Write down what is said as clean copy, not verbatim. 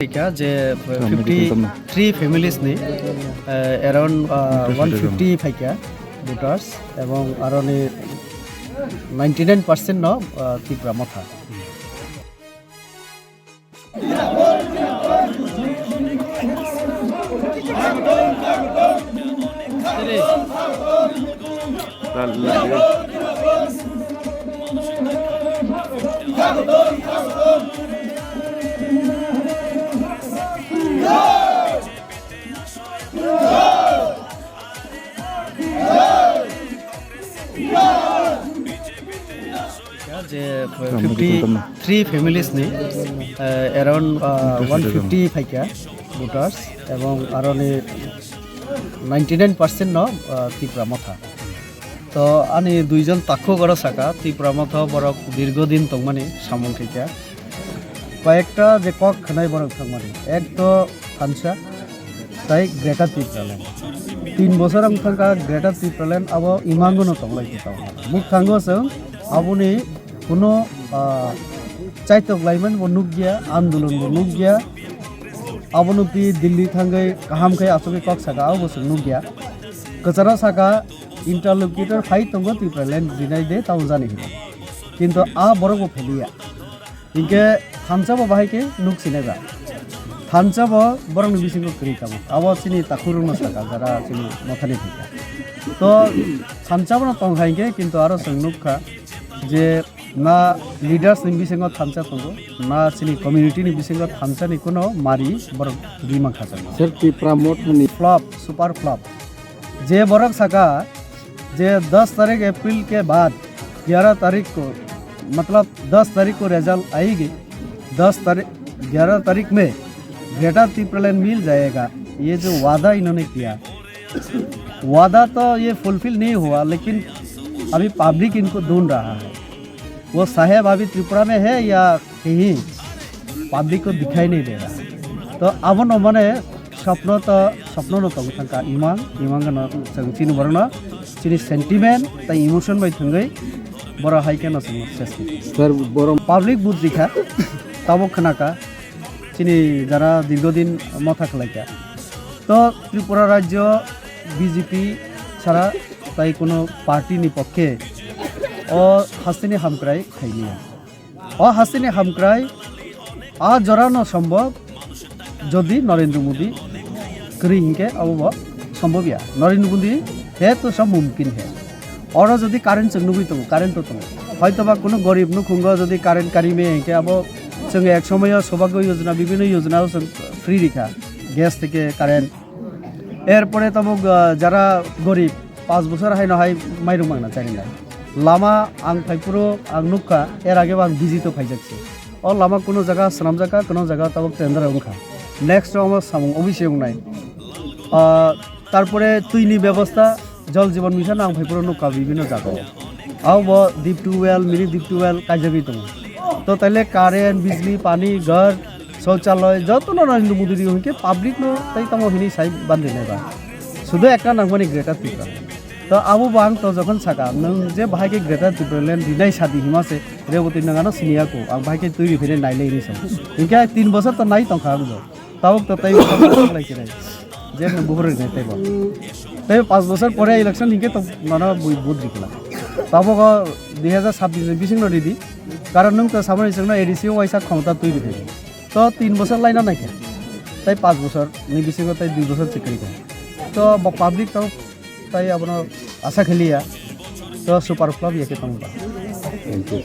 যে 53 ফ্যামিলিজ নি around 150 ফাইকা voters এবং আরো 99% ন ত্রিপুরা মথা যে 53 ফ্যামিলিজ নি around 150 ফাইকা ভোটার্স এবং আরো 99% ন ত্রিপুরা মথা তো আনি দুইজন তাকো গড় সাকা ত্রিপুরা মথা বড় দীর্ঘদিন তংমানি সামল থেকে কয়েকটা যে কক খানাই বড় থাকমানি এক তো ফানসা তাই গ্রেটার ত্রিপুরাল্যান্ড 3 বছর আং থাকা গ্রেটার ত্রিপুরাল্যান্ড আবো ইমাঙ্গনো তংলাই কিতাও মুখ থাঙ্গো जों আবুনি কোনো চাইতক লাইমান নুক গিয়া আন্দোলন নুক গিয়া আবনুপি দিল্লি থাঙ্গাই কাহামখাই আসবে কক সাকা আবো जों नुक गया कचरा साका इंटरलोक्यूटर फाइट तंगो ত্রিপুরাল্যান্ড দিনাই दे ताउ जानि किंतु आ बरगो फेलिया इनके थानसाबो बाहायके नुक सिनायबा थानसाबो बरंग बिसिंगो क्रिकामो आबो सिनि ताखुरुनो साका जरा सिनि मथानि थिका तो थानसाबो तंगायके किंतु आरो जों नुखा जे ना लिडार्स नि बिसिंगो थानसा तंगो ना सिनि कम्युनिटी नि बिसिंगो थानसानि कोनो मारि बरं दिमा खाजा सर त्रिपुरा मोटनि फ्लॉप सुपर फ्लॉप जे बरक सका जे 10 तारीख अप्रैल के बाद 11 तारीख को मतलब 10 तारीख को रिजल्ट आएगी 11 तारीख में ग्रेटर त्रिपुरालैंड मिल जाएगा। ये जो वादा इन्होंने किया वादा तो ये फुलफिल नहीं हुआ लेकिन अभी पब्लिक इनको ढूंढ रहा है वो साहेब अभी त्रिपुरा में है या कहीं पब्लिक को दिखाई नहीं दे रहा तो अब मैंने स्वप्न तो थंका इमांग जों चिनि बरना चिनि सेंटिमेंट ता इमोशन बाय थंगै बर हाइके न सर बर पाब्लिक बुथ दिखा ताबो खनाका चिनि जारा दीर्घदिन माथा खलाइका तो त्रिपुरा राज्य बीजेपी ছাড়া তাই কোনো পার্টি नि पक्षे ओ हास्तिनि हामक्राय खाइलिया ओ हास्तिनि हामक्राय आ जरानो सम्भव যদি नरेंद्र मोदी करी हिंके अब सम्भव या नरेंद्र मोदी है तो सब मुमकिन है और यदि कारेंट जों नुबई तो कारेंट तो हयतोबा कोनो गरीब नुखुंग यदि कारेंट कारि में हिंके अब जों एक समय सौभाग्य योजना विभिन्न योजना जों फ्री रिखा गैस থেকে কারেন্ট এরপরে তমুক যারা গরিব 5 বছর হাই নহাই মাইরুং মাংনা চাইনি না লামা আং ফাইপুরো আং নুকা এর আগে আং ভিজিত ফাইজাকছে ও লামা কোনো জায়গা সানাম জায়গা কোনো জায়গা তমুক টেন্ডার ওংখা নেক্সট আমার সামুং অভিষেক নাই তারপরে তুইনি ব্যবস্থা জল জীবন মিশন আং ফাইপুরো নুকা বিভিন্ন জায়গা আও deep tubewell mini deep tubewell কাইজাগি দङ তো তাইলে কারেন্ট বিজলি পানি ঘর শৌচালয় যত নরেন্দ্র মোদী দিকে পাবলিক নো তাই তম হিনি সাই বান্ধি নাইবা শুধু একটা নাংমানি গ্রেটার ত্রিপুরা তো আবু বাং তো যখন সাকা নং যে ভাইকে গ্রেটার ত্রিপুরাল্যান্ড দিনাই সাদি হিমাসে রেবতী নাগানো সিনিয়াকো আং ভাইকে তৈরি ফেরে নাইলে ইনিসম ইনকে 3 বছর তো নাই তংখা আং তাও তো তাই লাইকে নাই যে বুহরে নাই তাই 5 বছর পরে ইলেকশন হিকে তো মানা বুধ দিকলা তাবো 2026 বিসিং নদিদি কারণ নং তো সামনে সঙ্গ এডিসি ওয়াইসা ক্ষমতা তৈরি ফেরে তো 3 বছর লাইনা নাকি তাই 5 বছর নি বিসিং তাই 2 বছর চাকরি করে তো পাবলিক তো তাই আপনার আশা খেলিয়া তো সুপার ফ্লপ ইয়াকে তংবা থ্যাংক ইউ